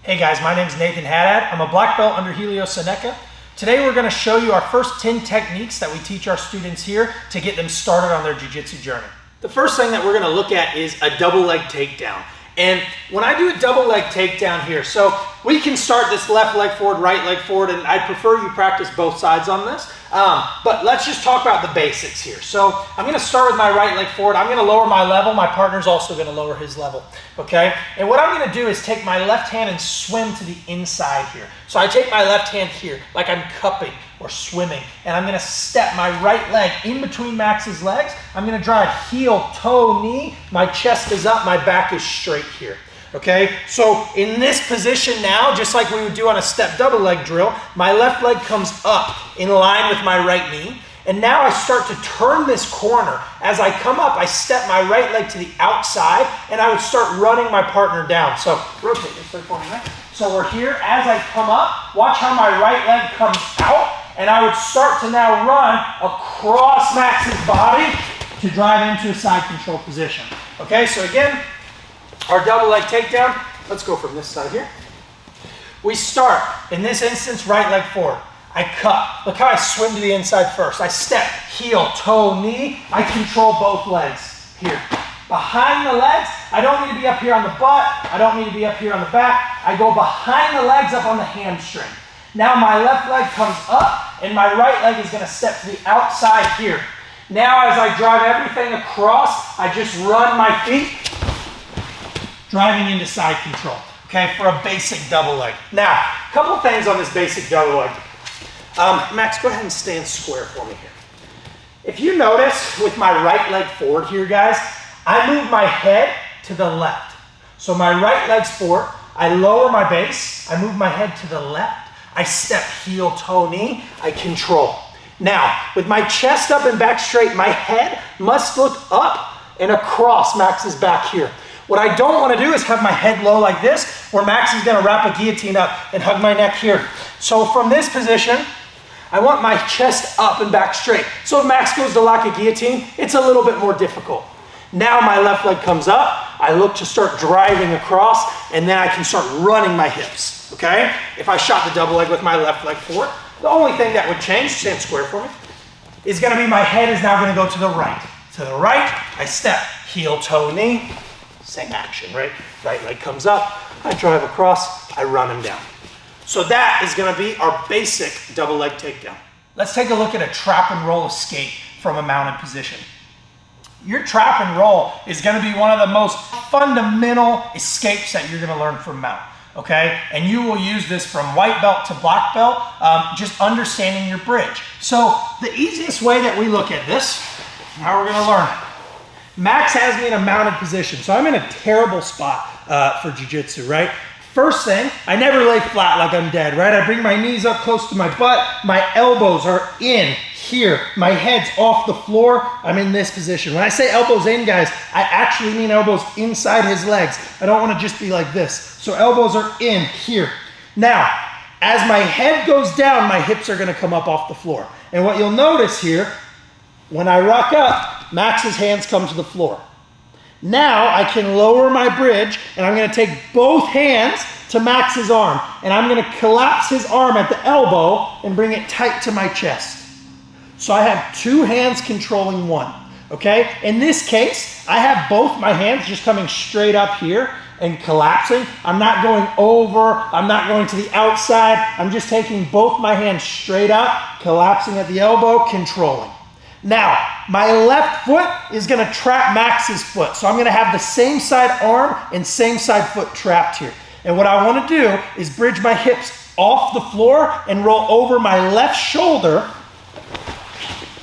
Hey guys, my name is Nathan Haddad. I'm a black belt under Helio Seneca. Today we're going to show you our first 10 techniques that we teach our students here to get them started on their jiu-jitsu journey. The first thing that we're going to look at is a double leg takedown. And when I do a double leg takedown here, so we can start this left leg forward, right leg forward, and I prefer you practice both sides on this. But let's just talk about the basics here. So I'm going to start with my right leg forward. I'm going to lower my level. My partner's also going to lower his level. Okay? And what I'm going to do is take my left hand and swim to the inside here. So I take my left hand here, like I'm cupping or swimming, and I'm going to step my right leg in between Max's legs. I'm going to drive heel, toe, knee. My chest is up. My back is straight here. Okay, so in this position now, just like we would do on a step double leg drill, my left leg comes up in line with my right knee. And now I start to turn this corner. As I come up, I step my right leg to the outside, and I would start running my partner down. So rotate this way for me, right? So we're here. As I come up, watch how my right leg comes out, and I would start to now run across Max's body to drive into a side control position. Okay, so again, our double leg takedown, let's go from this side here. We start, in this instance, right leg forward. I cut. Look how I swim to the inside first. I step, heel, toe, knee. I control both legs here. Behind the legs, I don't need to be up here on the butt. I don't need to be up here on the back. I go behind the legs up on the hamstring. Now my left leg comes up, and my right leg is going to step to the outside here. Now as I drive everything across, I just run my feet, driving into side control, okay, for a basic double leg. Now, a couple of things on this basic double leg. Max, go ahead and stand square for me here. If you notice with my right leg forward here, guys, I move my head to the left. So my right leg's forward, I lower my base, I move my head to the left, I step heel, toe, knee, I control. Now, with my chest up and back straight, my head must look up and across Max's back here. What I don't want to do is have my head low like this, where Max is going to wrap a guillotine up and hug my neck here. So from this position, I want my chest up and back straight. So if Max goes to lock a guillotine, it's a little bit more difficult. Now my left leg comes up, I look to start driving across, and then I can start running my hips, okay? If I shot the double leg with my left leg forward, the only thing that would change, stand square for me, is going to be my head is now going to go to the right. To the right, I step, heel, toe, knee. Same action, right? Right leg comes up, I drive across, I run him down. So that is going to be our basic double leg takedown. Let's take a look at a trap and roll escape from a mounted position. Your trap and roll is going to be one of the most fundamental escapes that you're going to learn from mount, okay? And you will use this from white belt to black belt, just understanding your bridge. So the easiest way that we look at this, how we're going to learn it. Max has me in a mounted position, so I'm in a terrible spot for jiu-jitsu, right? First thing, I never lay flat like I'm dead, right? I bring my knees up close to my butt, my elbows are in here, my head's off the floor, I'm in this position. When I say elbows in, guys, I actually mean elbows inside his legs. I don't want to just be like this. So elbows are in here. Now, as my head goes down, my hips are going to come up off the floor. And what you'll notice here, when I rock up, Max's hands come to the floor. Now I can lower my bridge, and I'm going to take both hands to Max's arm, and I'm going to collapse his arm at the elbow and bring it tight to my chest. So I have two hands controlling one, okay? In this case, I have both my hands just coming straight up here and collapsing. I'm not going over, I'm not going to the outside. I'm just taking both my hands straight up, collapsing at the elbow, controlling. Now, my left foot is going to trap Max's foot. So I'm going to have the same side arm and same side foot trapped here. And what I want to do is bridge my hips off the floor and roll over my left shoulder,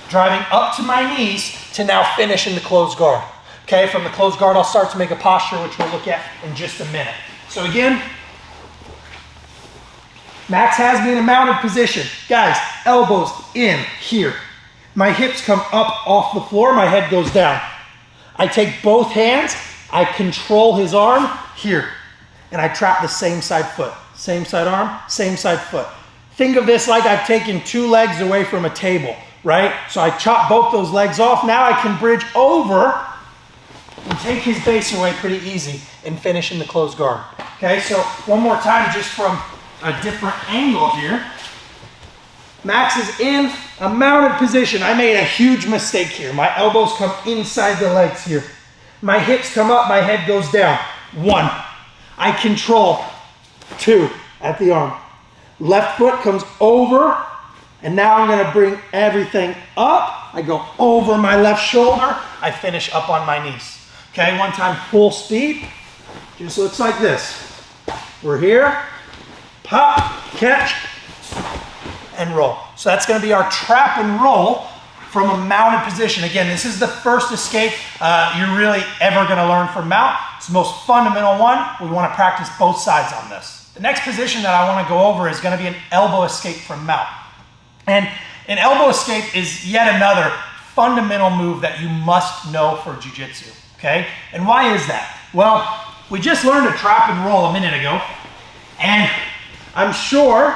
driving up to my knees to now finish in the closed guard. Okay, from the closed guard, I'll start to make a posture, which we'll look at in just a minute. So again, Max has me in a mounted position. Guys, elbows in here. My hips come up off the floor, my head goes down. I take both hands, I control his arm here, and I trap the same side foot. Same side arm, same side foot. Think of this like I've taken two legs away from a table, right? So I chop both those legs off. Now I can bridge over and take his base away pretty easy and finish in the closed guard. Okay, so one more time just from a different angle here. Max is in a mounted position. I made a huge mistake here. My elbows come inside the legs here. My hips come up, my head goes down. 1. I control. 2, at the arm. Left foot comes over, and now I'm gonna bring everything up. I go over my left shoulder. I finish up on my knees. Okay, one time full speed. Just looks like this. We're here, pop, catch, and roll. So that's gonna be our trap and roll from a mounted position. Again, this is the first escape you're really ever gonna learn from mount. It's the most fundamental one. We wanna practice both sides on this. The next position that I wanna go over is gonna be an elbow escape from mount. And an elbow escape is yet another fundamental move that you must know for Jiu-Jitsu, okay? And why is that? Well, we just learned a trap and roll a minute ago, and I'm sure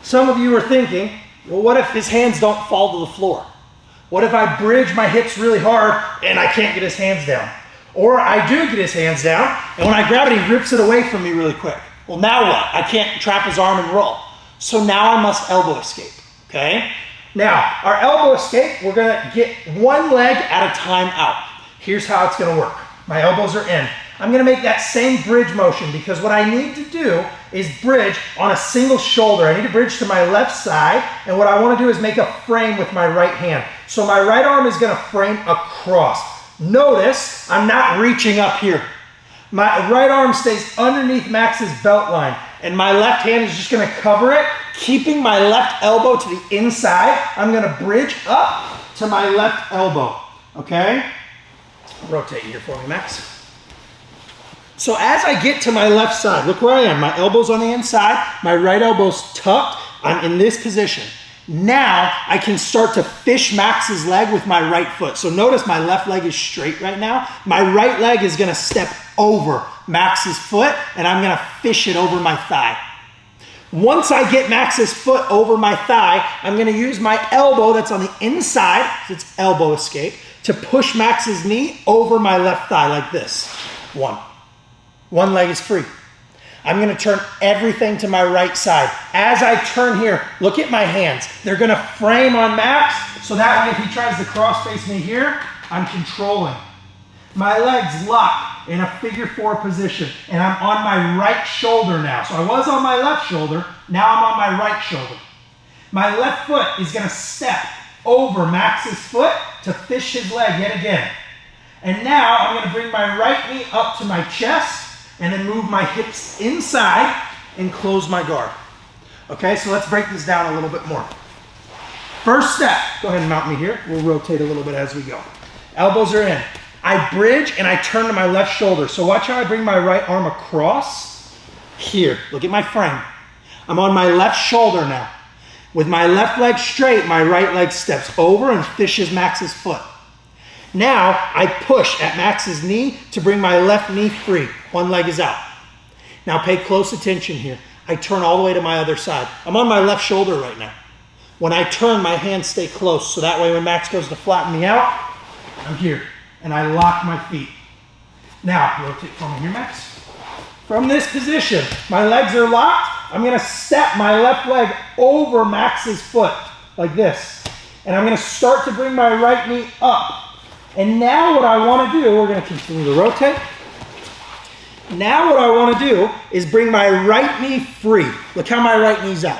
some of you are thinking, well, what if his hands don't fall to the floor? What if I bridge my hips really hard and I can't get his hands down? Or I do get his hands down, and when I grab it, he rips it away from me really quick. Well, now what? I can't trap his arm and roll. So now I must elbow escape, okay? Now, our elbow escape, we're gonna get one leg at a time out. Here's how it's gonna work. My elbows are in. I'm gonna make that same bridge motion because what I need to do is bridge on a single shoulder. I need to bridge to my left side, and what I wanna do is make a frame with my right hand. So my right arm is gonna frame across. Notice, I'm not reaching up here. My right arm stays underneath Max's belt line, and my left hand is just gonna cover it, keeping my left elbow to the inside. I'm gonna bridge up to my left elbow, okay? Rotate here for me, Max. So as I get to my left side, look where I am. My elbow's on the inside, my right elbow's tucked. I'm in this position. Now I can start to fish Max's leg with my right foot. So notice my left leg is straight right now. My right leg is gonna step over Max's foot, and I'm gonna fish it over my thigh. Once I get Max's foot over my thigh, I'm gonna use my elbow that's on the inside, it's elbow escape, to push Max's knee over my left thigh like this. One leg is free. I'm gonna turn everything to my right side. As I turn here, look at my hands. They're gonna frame on Max, so that way if he tries to cross face me here, I'm controlling. My legs lock in a figure 4 position, and I'm on my right shoulder now. So I was on my left shoulder, now I'm on my right shoulder. My left foot is gonna step over Max's foot to fish his leg yet again. And now I'm gonna bring my right knee up to my chest, and then move my hips inside and close my guard. Okay, so let's break this down a little bit more. First step, go ahead and mount me here. We'll rotate a little bit as we go. Elbows are in. I bridge and I turn to my left shoulder. So watch how I bring my right arm across here. Look at my frame. I'm on my left shoulder now. With my left leg straight, my right leg steps over and fishes Max's foot. Now, I push at Max's knee to bring my left knee free. One leg is out. Now pay close attention here. I turn all the way to my other side. I'm on my left shoulder right now. When I turn, my hands stay close, so that way when Max goes to flatten me out, I'm here, and I lock my feet. Now, rotate for me here, Max. From this position, my legs are locked. I'm gonna step my left leg over Max's foot, like this. And I'm gonna start to bring my right knee up. And now what I want to do, we're going to continue to rotate. Now what I want to do is bring my right knee free. Look how my right knee's out.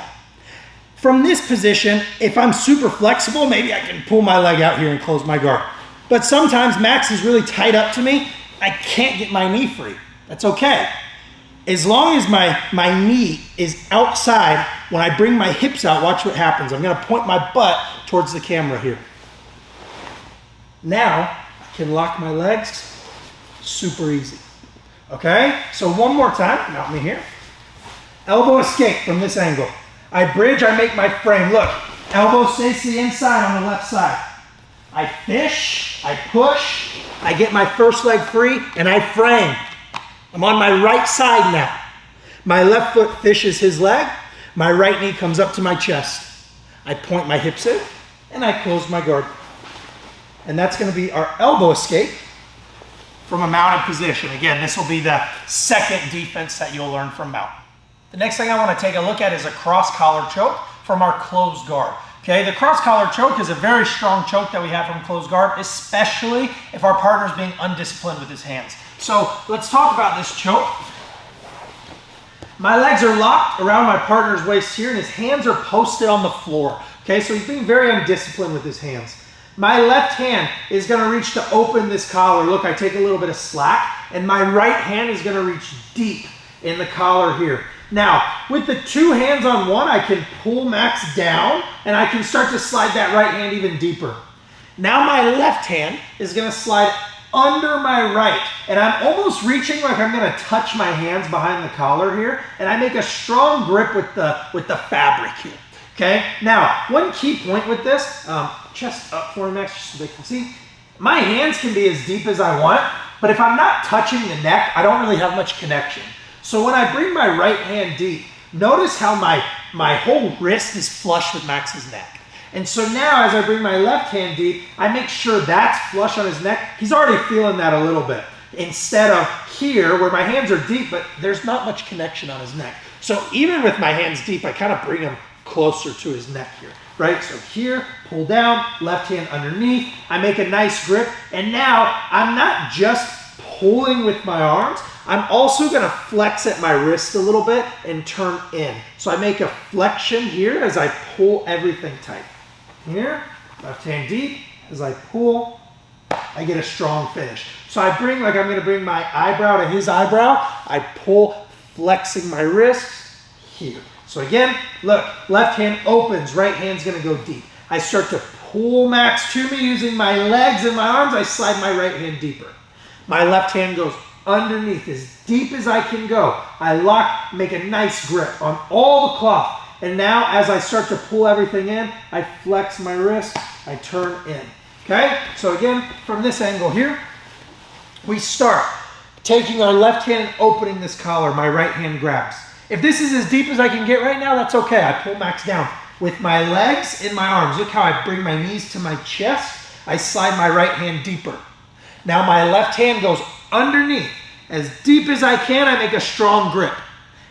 From this position, if I'm super flexible, maybe I can pull my leg out here and close my guard. But sometimes Max is really tight up to me. I can't get my knee free. That's okay. As long as my knee is outside, when I bring my hips out, watch what happens. I'm going to point my butt towards the camera here. Now, I can lock my legs, super easy. Okay, so one more time, mount me here. Elbow escape from this angle. I bridge, I make my frame. Look, elbow stays to the inside on the left side. I fish, I push, I get my first leg free, and I frame. I'm on my right side now. My left foot fishes his leg, my right knee comes up to my chest. I point my hips in, and I close my guard. And that's going to be our elbow escape from a mounted position. Again, this will be the second defense that you'll learn from mount. The next thing I want to take a look at is a cross collar choke from our closed guard. Okay, the cross collar choke is a very strong choke that we have from closed guard, especially if our partner is being undisciplined with his hands. So let's talk about this choke. My legs are locked around my partner's waist here, and his hands are posted on the floor. Okay, so he's being very undisciplined with his hands. My left hand is going to reach to open this collar. Look, I take a little bit of slack, and my right hand is going to reach deep in the collar here. Now, with the two hands on one, I can pull Max down, and I can start to slide that right hand even deeper. Now my left hand is going to slide under my right, and I'm almost reaching like I'm going to touch my hands behind the collar here, and I make a strong grip with the fabric here. Okay, now one key point with this, chest up for me, Max, just so they can see. My hands can be as deep as I want, but if I'm not touching the neck, I don't really have much connection. So when I bring my right hand deep, notice how my whole wrist is flush with Max's neck. And so now as I bring my left hand deep, I make sure that's flush on his neck. He's already feeling that a little bit. Instead of here, where my hands are deep, but there's not much connection on his neck. So even with my hands deep, I kind of bring him closer to his neck here, right? So here, pull down, left hand underneath. I make a nice grip. And now I'm not just pulling with my arms, I'm also going to flex at my wrist a little bit and turn in. So I make a flexion here as I pull everything tight. Here, left hand deep, as I pull, I get a strong finish. So I bring, like I'm going to bring my eyebrow to his eyebrow, I pull, flexing my wrists here. So again, look, left hand opens, right hand's going to go deep. I start to pull Max to me using my legs and my arms, I slide my right hand deeper. My left hand goes underneath as deep as I can go. I lock, make a nice grip on all the cloth. And now as I start to pull everything in, I flex my wrist, I turn in. Okay? So again, from this angle here, we start taking our left hand and opening this collar, my right hand grabs. If this is as deep as I can get right now, that's okay. I pull Max down with my legs and my arms. Look how I bring my knees to my chest. I slide my right hand deeper. Now my left hand goes underneath. As deep as I can, I make a strong grip.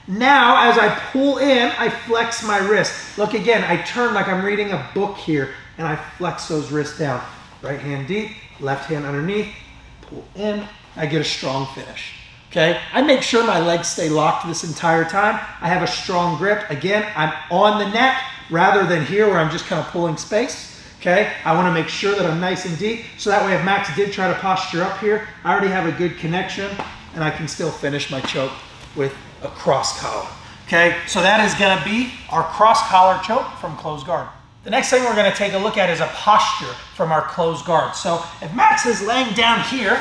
Now, as I pull in, I flex my wrist. Look again, I turn like I'm reading a book here, and I flex those wrists down. Right hand deep, left hand underneath, pull in, I get a strong finish. Okay, I make sure my legs stay locked this entire time. I have a strong grip. Again, I'm on the neck rather than here where I'm just kind of pulling space. Okay, I want to make sure that I'm nice and deep, so that way if Max did try to posture up here, I already have a good connection, and I can still finish my choke with a cross collar. Okay, so that is going to be our cross collar choke from closed guard. The next thing we're going to take a look at is a posture from our closed guard. So if Max is laying down here,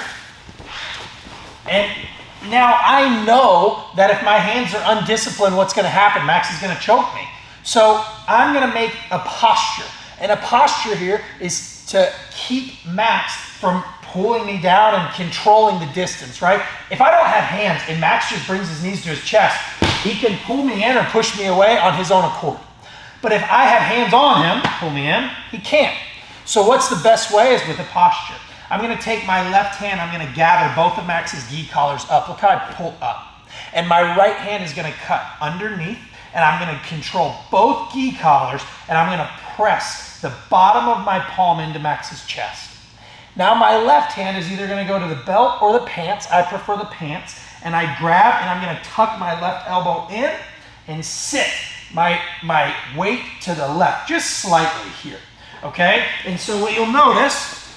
and now I know that if my hands are undisciplined, what's going to happen? Max is going to choke me. So I'm going to make a posture. And a posture here is to keep Max from pulling me down and controlling the distance, right? If I don't have hands and Max just brings his knees to his chest, he can pull me in or push me away on his own accord. But if I have hands on him, pull me in, he can't. So what's the best way is with a posture. I'm going to take my left hand, I'm going to gather both of Max's gi collars up. Look how I pull up. And my right hand is going to cut underneath, and I'm going to control both gi collars, and I'm going to press the bottom of my palm into Max's chest. Now my left hand is either going to go to the belt or the pants. I prefer the pants. And I grab, and I'm going to tuck my left elbow in and sit my weight to the left, just slightly here. Okay? And so what you'll notice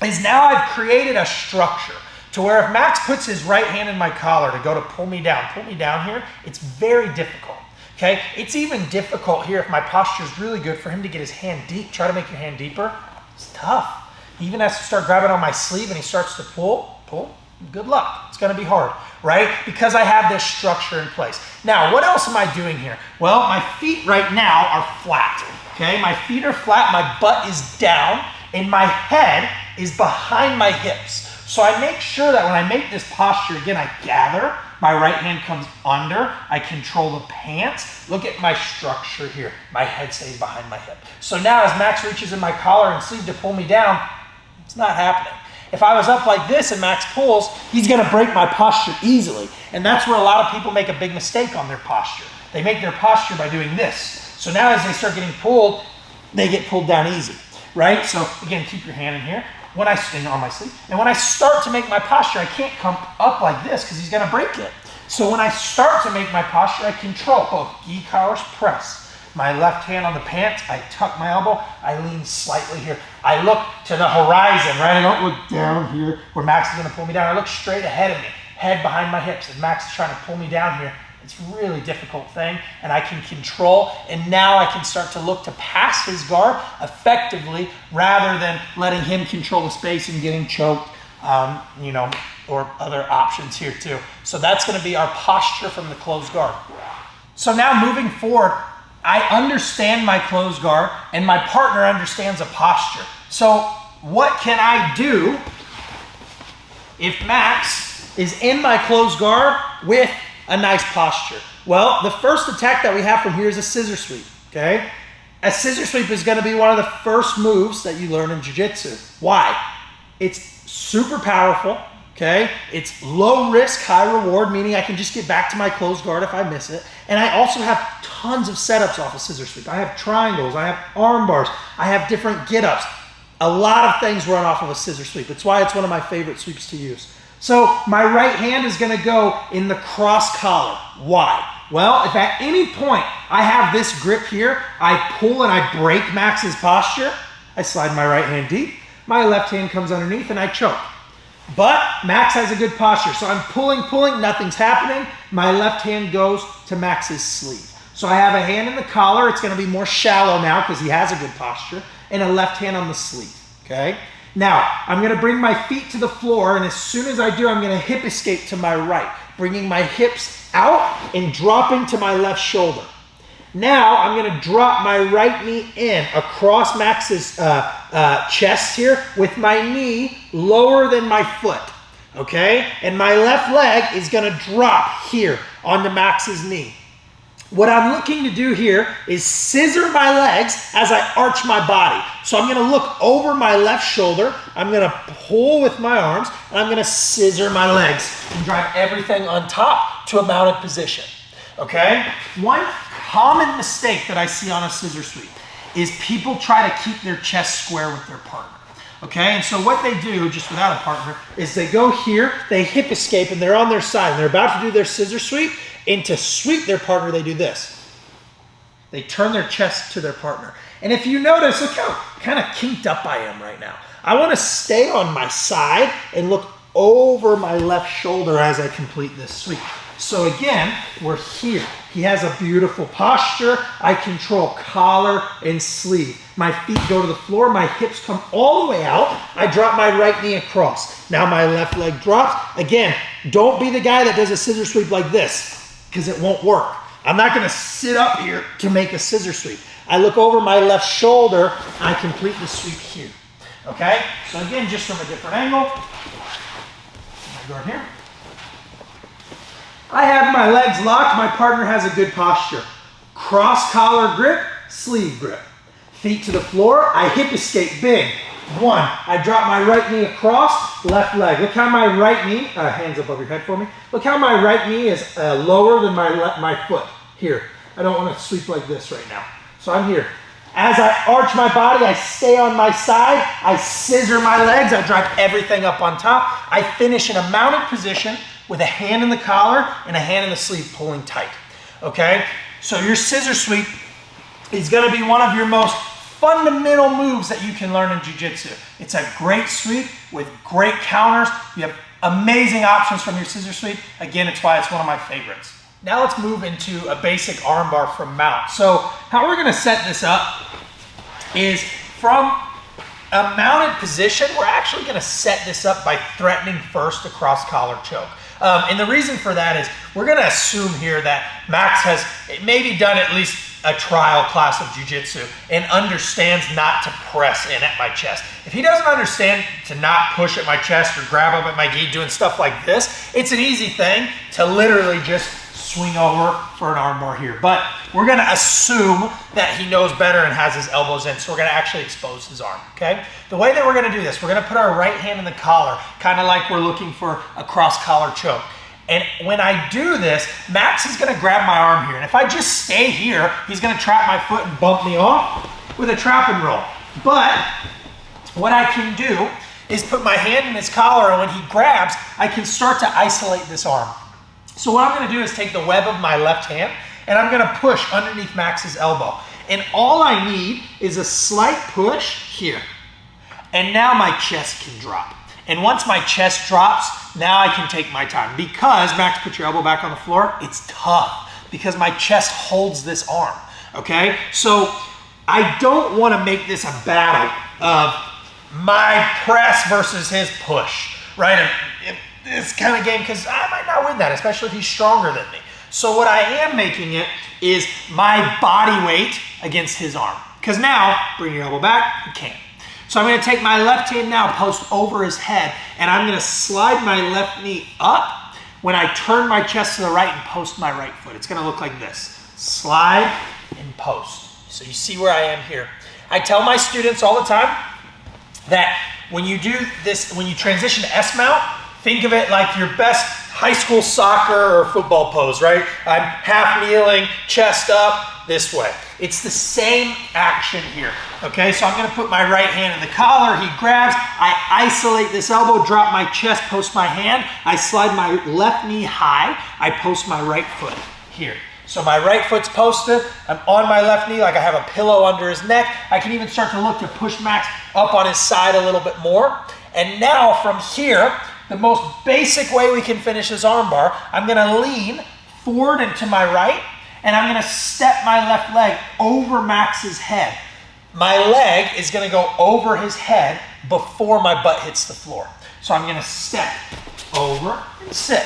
is now I've created a structure to where if Max puts his right hand in my collar to go to pull me down here, it's very difficult. Okay? It's even difficult here if my posture is really good for him to get his hand deep. Try to make your hand deeper. It's tough. He even has to start grabbing on my sleeve and he starts to pull. Good luck. It's going to be hard, right? Because I have this structure in place. Now, what else am I doing here? Well, my feet right now are flat. Okay? My feet are flat, my butt is down, and my head is behind my hips. So I make sure that when I make this posture, again, I gather, my right hand comes under, I control the pants. Look at my structure here. My head stays behind my hip. So now as Max reaches in my collar and sleeve to pull me down, it's not happening. If I was up like this and Max pulls, he's gonna break my posture easily. And that's where a lot of people make a big mistake on their posture. They make their posture by doing this. So now as they start getting pulled, they get pulled down easy, right? So again, keep your hand in here. When I swing on my sleeve, and when I start to make my posture, I can't come up like this because he's gonna break it. So when I start to make my posture, I control both gi collars, press. My left hand on the pants, I tuck my elbow, I lean slightly here. I look to the horizon, right? I don't look down here where Max is gonna pull me down. I look straight ahead of me, head behind my hips, and Max is trying to pull me down here. It's a really difficult thing, and I can control, and now I can start to look to pass his guard effectively rather than letting him control the space and getting choked, or other options here too. So that's gonna be our posture from the closed guard. So now moving forward, I understand my closed guard, and my partner understands a posture. So what can I do if Max is in my closed guard with a nice posture? Well, the first attack that we have from here is a scissor sweep, okay? A scissor sweep is gonna be one of the first moves that you learn in Jiu-Jitsu. Why? It's super powerful, okay? It's low risk, high reward, meaning I can just get back to my closed guard if I miss it. And I also have tons of setups off a scissor sweep. I have triangles, I have arm bars, I have different get-ups. A lot of things run off of a scissor sweep. It's why it's one of my favorite sweeps to use. So my right hand is gonna go in the cross collar. Why? Well, if at any point I have this grip here, I pull and I break Max's posture, I slide my right hand deep, my left hand comes underneath and I choke. But Max has a good posture, so I'm pulling, nothing's happening. My left hand goes to Max's sleeve. So I have a hand in the collar, it's gonna be more shallow now because he has a good posture, and a left hand on the sleeve, okay? Now, I'm gonna bring my feet to the floor, and as soon as I do, I'm gonna hip escape to my right, bringing my hips out and dropping to my left shoulder. Now, I'm gonna drop my right knee in across Max's chest here with my knee lower than my foot, okay? And my left leg is gonna drop here onto Max's knee. What I'm looking to do here is scissor my legs as I arch my body. So I'm gonna look over my left shoulder, I'm gonna pull with my arms, and I'm gonna scissor my legs and drive everything on top to a mounted position, okay? One common mistake that I see on a scissor sweep is people try to keep their chest square with their partner, okay? And so what they do, just without a partner, is they go here, they hip escape, and they're on their side, and they're about to do their scissor sweep, and to sweep their partner, they do this. They turn their chest to their partner. And if you notice, look how kind of kinked up I am right now. I want to stay on my side and look over my left shoulder as I complete this sweep. So again, we're here. He has a beautiful posture. I control collar and sleeve. My feet go to the floor. My hips come all the way out. I drop my right knee across. Now my left leg drops. Again, don't be the guy that does a scissor sweep like this, because it won't work. I'm not gonna sit up here to make a scissor sweep. I look over my left shoulder, I complete the sweep here, okay? So again, just from a different angle, I go in here. I have my legs locked, my partner has a good posture. Cross collar grip, sleeve grip. Feet to the floor, I hip escape big. One, I drop my right knee across, left leg. Look how my right knee, hands up over your head for me. Look how my right knee is lower than my foot. Here, I don't want to sweep like this right now. So I'm here. As I arch my body, I stay on my side, I scissor my legs, I drive everything up on top. I finish in a mounted position with a hand in the collar and a hand in the sleeve pulling tight, okay? So your scissor sweep is gonna be one of your most fundamental moves that you can learn in Jiu-Jitsu. It's a great sweep with great counters. You have amazing options from your scissor sweep. Again, it's why it's one of my favorites. Now let's move into a basic armbar from mount. So how we're gonna set this up is from a mounted position, we're actually gonna set this up by threatening first a cross collar choke. And the reason for that is we're gonna assume here that Max has maybe done at least a trial class of Jiu-Jitsu and understands not to press in at my chest. If he doesn't understand to not push at my chest or grab up at my gi doing stuff like this, it's an easy thing to literally just swing over for an arm bar here. But we're gonna assume that he knows better and has his elbows in, so we're gonna actually expose his arm, okay? The way that we're gonna do this, we're gonna put our right hand in the collar, kind of like we're looking for a cross-collar choke. And when I do this, Max is gonna grab my arm here. And if I just stay here, he's gonna trap my foot and bump me off with a trap and roll. But what I can do is put my hand in his collar, and when he grabs, I can start to isolate this arm. So what I'm gonna do is take the web of my left hand, and I'm gonna push underneath Max's elbow. And all I need is a slight push here. And now my chest can drop. And once my chest drops, now I can take my time. Because, Max, put your elbow back on the floor, it's tough because my chest holds this arm, okay? So I don't wanna make this a battle of my press versus his push, right? This kind of game, because I might not win that, especially if he's stronger than me. So what I am making it is my body weight against his arm. Because now, bring your elbow back, you can't. So I'm gonna take my left hand now, post over his head, and I'm gonna slide my left knee up when I turn my chest to the right and post my right foot. It's gonna look like this. Slide and post. So you see where I am here. I tell my students all the time that when you do this, when you transition to S-mount, think of it like your best high school soccer or football pose, right? I'm half kneeling, chest up, this way. It's the same action here, okay? So I'm gonna put my right hand in the collar, he grabs, I isolate this elbow, drop my chest, post my hand, I slide my left knee high, I post my right foot here. So my right foot's posted, I'm on my left knee like I have a pillow under his neck. I can even start to look to push Max up on his side a little bit more. And now from here, the most basic way we can finish this armbar, I'm gonna lean forward and to my right, and I'm gonna step my left leg over Max's head. My leg is gonna go over his head before my butt hits the floor. So I'm gonna step over and sit.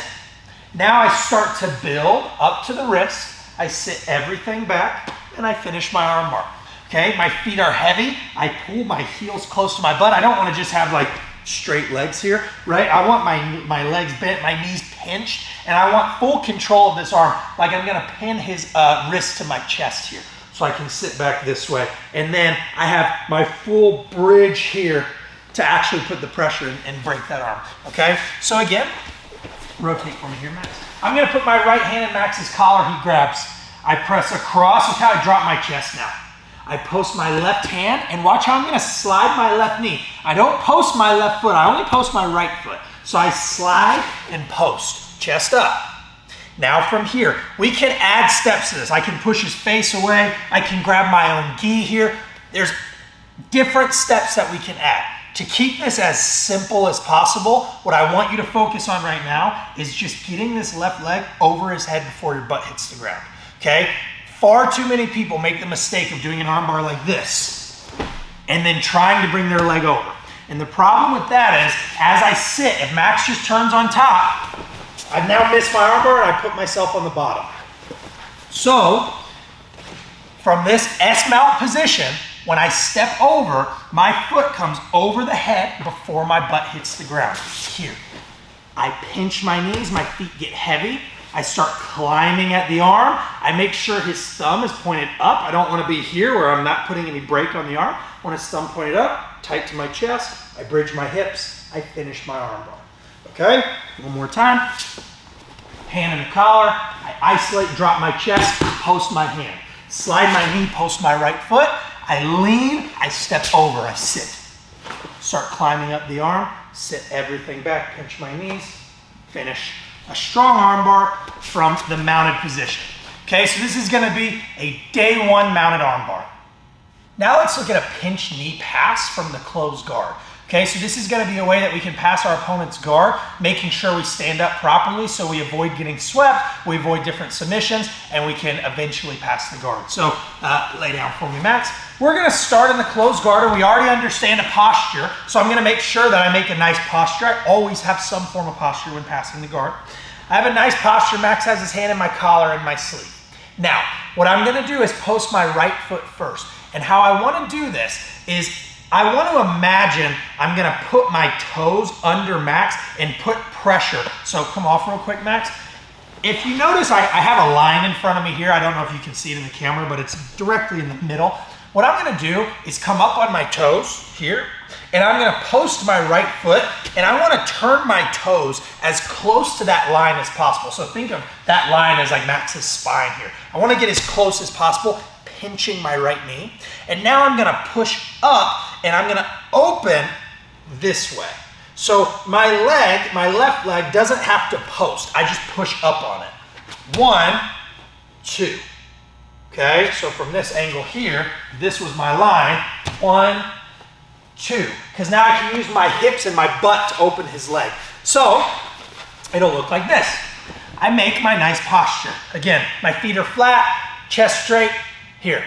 Now I start to build up to the wrist, I sit everything back, and I finish my armbar. Okay, my feet are heavy, I pull my heels close to my butt. I don't wanna just have like straight legs here, right? I want my legs bent, my knees pinched, and I want full control of this arm, like I'm gonna pin his wrist to my chest here. So I can sit back this way. And then I have my full bridge here to actually put the pressure and break that arm, okay? So again, rotate for me here, Max. I'm gonna put my right hand in Max's collar, he grabs. I press across, look how I drop my chest now. I post my left hand, and watch how I'm gonna slide my left knee. I don't post my left foot, I only post my right foot. So I slide and post, chest up. Now from here, we can add steps to this. I can push his face away, I can grab my own gi here. There's different steps that we can add. To keep this as simple as possible, what I want you to focus on right now is just getting this left leg over his head before your butt hits the ground, okay? Far too many people make the mistake of doing an armbar like this and then trying to bring their leg over. And the problem with that is, as I sit, if Max just turns on top, I've now missed my armbar and I put myself on the bottom. So, from this S-mount position, when I step over, my foot comes over the head before my butt hits the ground. Here. I pinch my knees, my feet get heavy. I start climbing at the arm. I make sure his thumb is pointed up. I don't want to be here where I'm not putting any brake on the arm. I want his thumb pointed up, tight to my chest. I bridge my hips. I finish my armbar. Okay? One more time. Hand in the collar. I isolate, drop my chest, post my hand. Slide my knee, post my right foot. I lean, I step over, I sit. Start climbing up the arm, sit everything back, pinch my knees, finish. A strong armbar from the mounted position. Okay, so this is gonna be a day one mounted armbar. Now let's look at a pinch knee pass from the closed guard. Okay, so this is gonna be a way that we can pass our opponent's guard, making sure we stand up properly so we avoid getting swept, we avoid different submissions, and we can eventually pass the guard. So lay down for me, Max. We're gonna start in the closed guard, and we already understand a posture, so I'm gonna make sure that I make a nice posture. I always have some form of posture when passing the guard. I have a nice posture. Max has his hand in my collar and my sleeve. Now, what I'm gonna do is post my right foot first. And how I wanna do this is I want to imagine I'm going to put my toes under Max and put pressure. So come off real quick, Max. If you notice, I have a line in front of me here. I don't know if you can see it in the camera, but it's directly in the middle. What I'm gonna do is come up on my toes here, and I'm gonna post my right foot, and I wanna turn my toes as close to that line as possible. So think of that line as like Max's spine here. I wanna get as close as possible, pinching my right knee. And now I'm gonna push up, and I'm gonna open this way. So my left leg doesn't have to post. I just push up on it. 1, 2. Okay, so from this angle here, this was my line. 1, 2. Because now I can use my hips and my butt to open his leg. So it'll look like this. I make my nice posture. Again, my feet are flat, chest straight, here.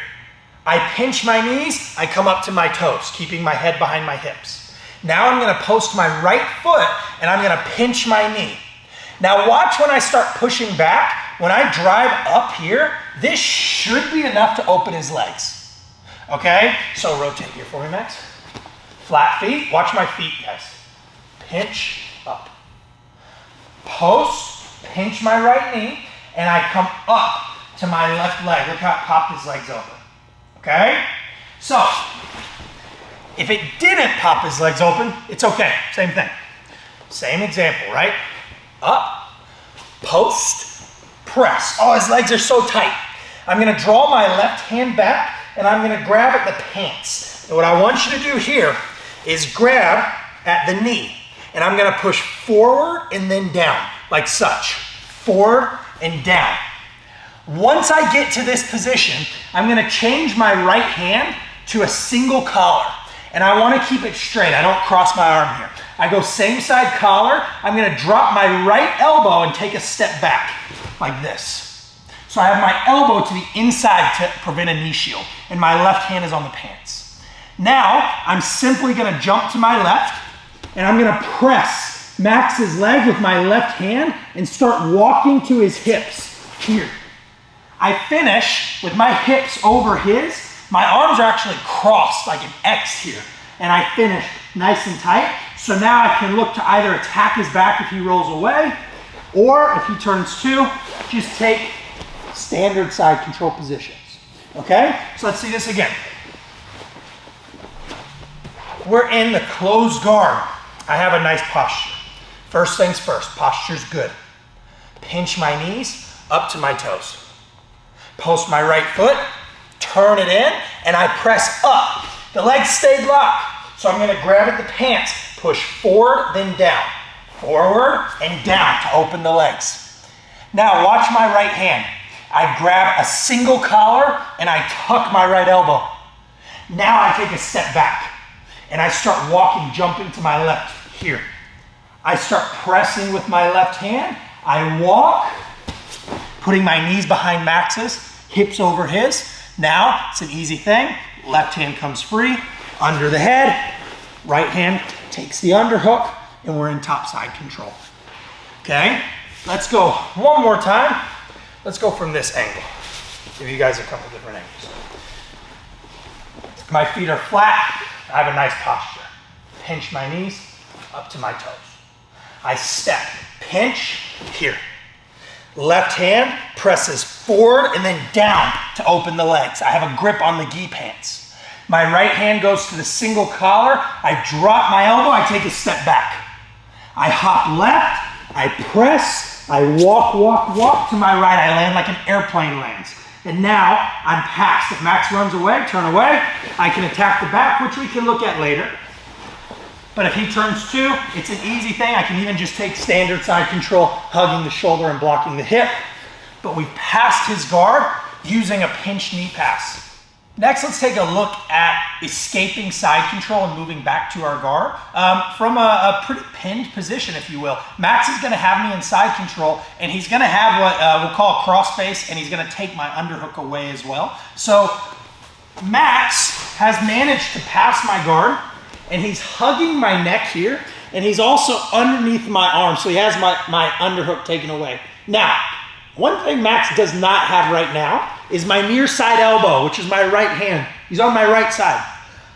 I pinch my knees, I come up to my toes, keeping my head behind my hips. Now I'm gonna post my right foot and I'm gonna pinch my knee. Now watch when I start pushing back, when I drive up here, this should be enough to open his legs. Okay, so rotate here for me, Max. Flat feet, watch my feet, guys. Pinch up. Post, pinch my right knee, and I come up to my left leg. Look how it popped his legs open. Okay, so if it didn't pop his legs open, it's okay, same thing. Same example, right? Up, post, press. Oh, his legs are so tight. I'm gonna draw my left hand back and I'm gonna grab at the pants. And what I want you to do here is grab at the knee and I'm gonna push forward and then down, like such. Forward and down. Once I get to this position, I'm gonna change my right hand to a single collar. And I wanna keep it straight. I don't cross my arm here. I go same side collar. I'm gonna drop my right elbow and take a step back like this. So I have my elbow to the inside to prevent a knee shield, and my left hand is on the pants. Now, I'm simply gonna jump to my left, and I'm gonna press Max's leg with my left hand and start walking to his hips here. I finish with my hips over his. My arms are actually crossed like an X here. And I finish nice and tight. So now I can look to either attack his back if he rolls away, or if he turns to, just take standard side control positions. Okay? So let's see this again. We're in the closed guard. I have a nice posture. First things first, posture's good. Pinch my knees up to my toes. Post my right foot, turn it in, and I press up. The legs stayed locked, so I'm gonna grab at the pants, push forward, then down. Forward and down to open the legs. Now watch my right hand. I grab a single collar and I tuck my right elbow. Now I take a step back and I start walking, jumping to my left here. I start pressing with my left hand. I walk, putting my knees behind Max's, hips over his. Now, it's an easy thing. Left hand comes free, under the head. Right hand takes the underhook, and we're in top side control. Okay, let's go one more time. Let's go from this angle. Give you guys a couple different angles. My feet are flat. I have a nice posture. Pinch my knees up to my toes. I step, pinch, here. Left hand presses forward and then down to open the legs. I have a grip on the gi pants. My right hand goes to the single collar. I drop my elbow, I take a step back. I hop left, I press, I walk to my right. I land like an airplane lands. And now I'm past. If Max runs away, turn away. I can attack the back, which we can look at later. But if he turns to, it's an easy thing. I can even just take standard side control, hugging the shoulder and blocking the hip. But we've passed his guard using a pinch knee pass. Next, let's take a look at escaping side control and moving back to our guard from a pretty pinned position, if you will. Max is going to have me in side control, and he's going to have what we'll call a cross face, and he's going to take my underhook away as well. So Max has managed to pass my guard, and he's hugging my neck here, and he's also underneath my arm, so he has my underhook taken away. Now, one thing Max does not have right now is my near side elbow, which is my right hand. He's on my right side.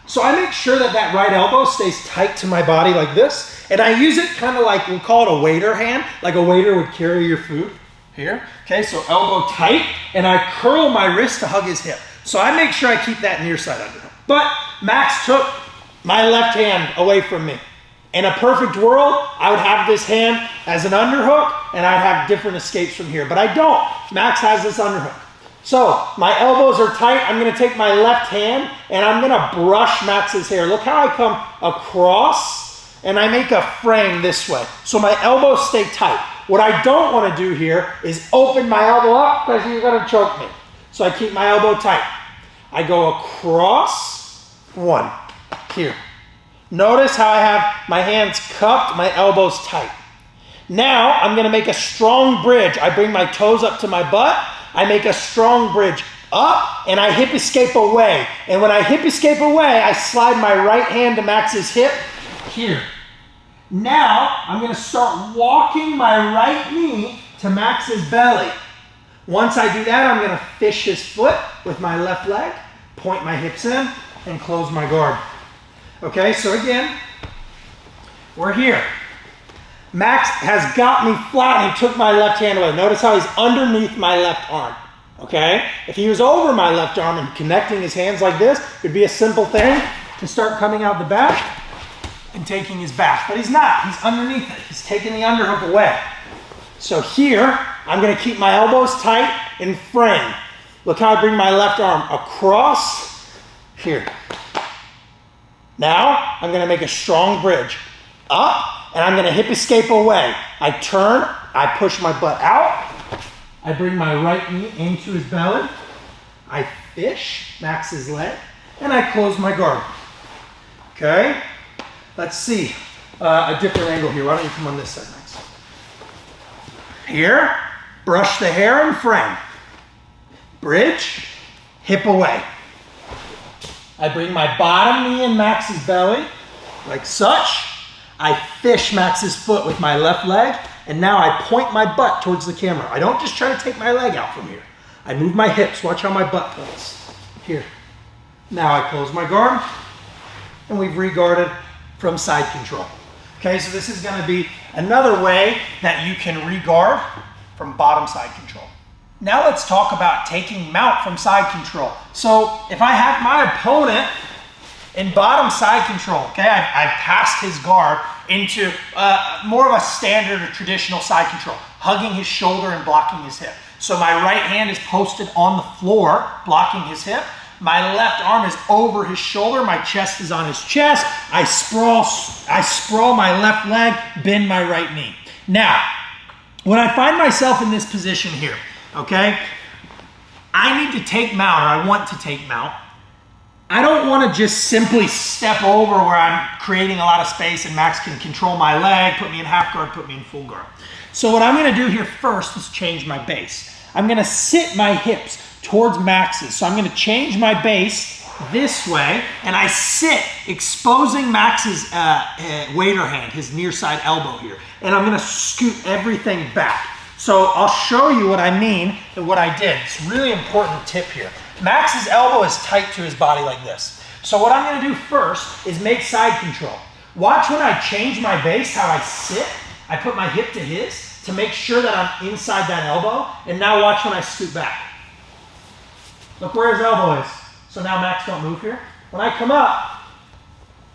So I make sure that that right elbow stays tight to my body like this, and I use it kind of like, we'll call it a waiter hand, like a waiter would carry your food. Here, okay, so elbow tight, and I curl my wrist to hug his hip. So I make sure I keep that near side underhook. But Max took my left hand away from me. In a perfect world, I would have this hand as an underhook, and I'd have different escapes from here. But I don't. Max has this underhook. So my elbows are tight. I'm gonna take my left hand, and I'm gonna brush Max's hair. Look how I come across, and I make a frame this way. So my elbows stay tight. What I don't wanna do here is open my elbow up, because you're gonna choke me. So I keep my elbow tight. I go across, one, here. Notice how I have my hands cupped, my elbows tight. Now I'm gonna make a strong bridge. I bring my toes up to my butt, I make a strong bridge up, and I hip escape away. And when I hip escape away, I slide my right hand to Max's hip, here. Now I'm gonna start walking my right knee to Max's belly. Once I do that, I'm gonna fish his foot with my left leg, point my hips in, and close my guard. Okay, so again, we're here. Max has got me flat, and he took my left hand away. Notice how he's underneath my left arm, okay? If he was over my left arm and connecting his hands like this, it'd be a simple thing to start coming out the back and taking his back. But he's not, he's underneath it. He's taking the underhook away. So here, I'm gonna keep my elbows tight and frame. Look how I bring my left arm across, here. Now, I'm gonna make a strong bridge up, and I'm gonna hip escape away. I turn, I push my butt out, I bring my right knee into his belly, I fish Max's leg, and I close my guard. Okay? Let's see a different angle here. Why don't you come on this side, Max? Here, brush the hair and frame. Bridge, hip away. I bring my bottom knee in Max's belly, like such. I fish Max's foot with my left leg, and now I point my butt towards the camera. I don't just try to take my leg out from here. I move my hips. Watch how my butt points. Here. Now I close my guard, and we've re-guarded from side control. Okay, so this is going to be another way that you can re-guard from bottom side control. Now let's talk about taking mount from side control. So if I have my opponent in bottom side control, okay, I've passed his guard into more of a standard or traditional side control, hugging his shoulder and blocking his hip. So my right hand is posted on the floor, blocking his hip. My left arm is over his shoulder. My chest is on his chest. I sprawl my left leg, bend my right knee. Now, when I find myself in this position here, okay, I need to take mount, or I want to take mount. I don't want to just simply step over where I'm creating a lot of space and Max can control my leg, put me in half guard, put me in full guard. So what I'm going to do here first is change my base. I'm going to sit my hips towards Max's. So I'm going to change my base this way, and I sit exposing Max's waiter hand, his near side elbow here. And I'm going to scoot everything back. So I'll show you what I mean and what I did. It's a really important tip here. Max's elbow is tight to his body like this. So what I'm gonna do first is make side control. Watch when I change my base, how I sit. I put my hip to his to make sure that I'm inside that elbow. And now watch when I scoot back. Look where his elbow is. So now Max don't move here. When I come up,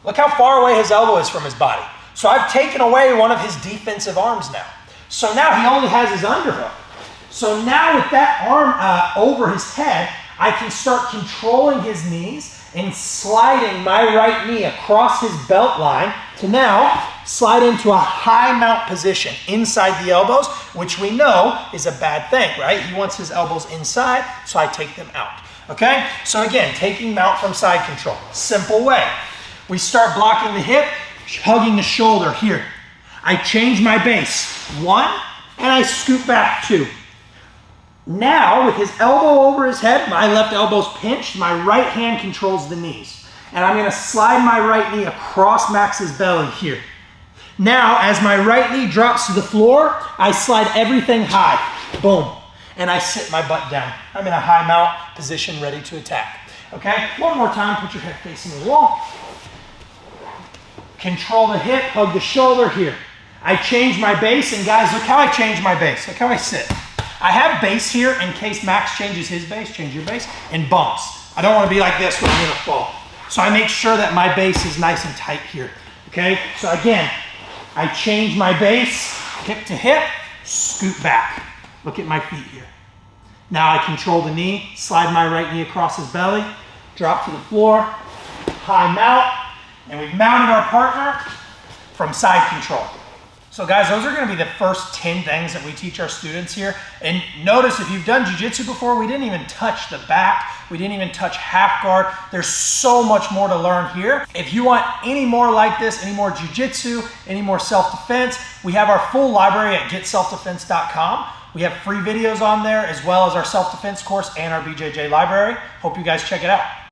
look how far away his elbow is from his body. So I've taken away one of his defensive arms now. So now he only has his underhook. So now with that arm over his head, I can start controlling his knees and sliding my right knee across his belt line to now slide into a high mount position inside the elbows, which we know is a bad thing, right? He wants his elbows inside, so I take them out. Okay? So again, taking mount from side control. Simple way. We start blocking the hip, hugging the shoulder here. I change my base, 1, and I scoot back 2. Now, with his elbow over his head, my left elbow's pinched, my right hand controls the knees. And I'm gonna slide my right knee across Max's belly here. Now, as my right knee drops to the floor, I slide everything high, boom. And I sit my butt down. I'm in a high mount position, ready to attack. Okay, one more time, put your head facing the wall. Control the hip, hug the shoulder here. I change my base, and guys, look how I change my base. Look how I sit. I have base here in case Max changes his base, change your base, and bumps. I don't want to be like this when I'm gonna fall. So I make sure that my base is nice and tight here, okay? So again, I change my base, hip to hip, scoot back. Look at my feet here. Now I control the knee, slide my right knee across his belly, drop to the floor, high mount, and we've mounted our partner from side control. So guys, those are gonna be the first 10 things that we teach our students here. And notice if you've done jiu-jitsu before, we didn't even touch the back. We didn't even touch half guard. There's so much more to learn here. If you want any more like this, any more jiu-jitsu, any more self-defense, we have our full library at getselfdefense.com. We have free videos on there as well as our self-defense course and our BJJ library. Hope you guys check it out.